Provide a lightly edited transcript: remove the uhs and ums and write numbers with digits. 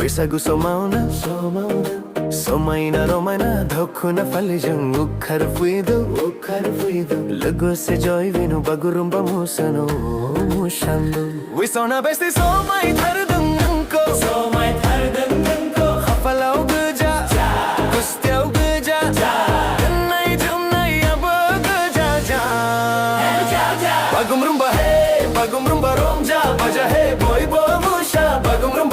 Bisagu somauna Somaina romana Dhokuna falijung Ukhar fuidu Lugu se joy vinu Bagurumba mwsanw Wisona besti somai thardung nanko Hafalau guja Kustyau guja Jannai jumnai abo guja Bagurumba hey Bagurumba romja Baja hey boy boy musha Bagurumba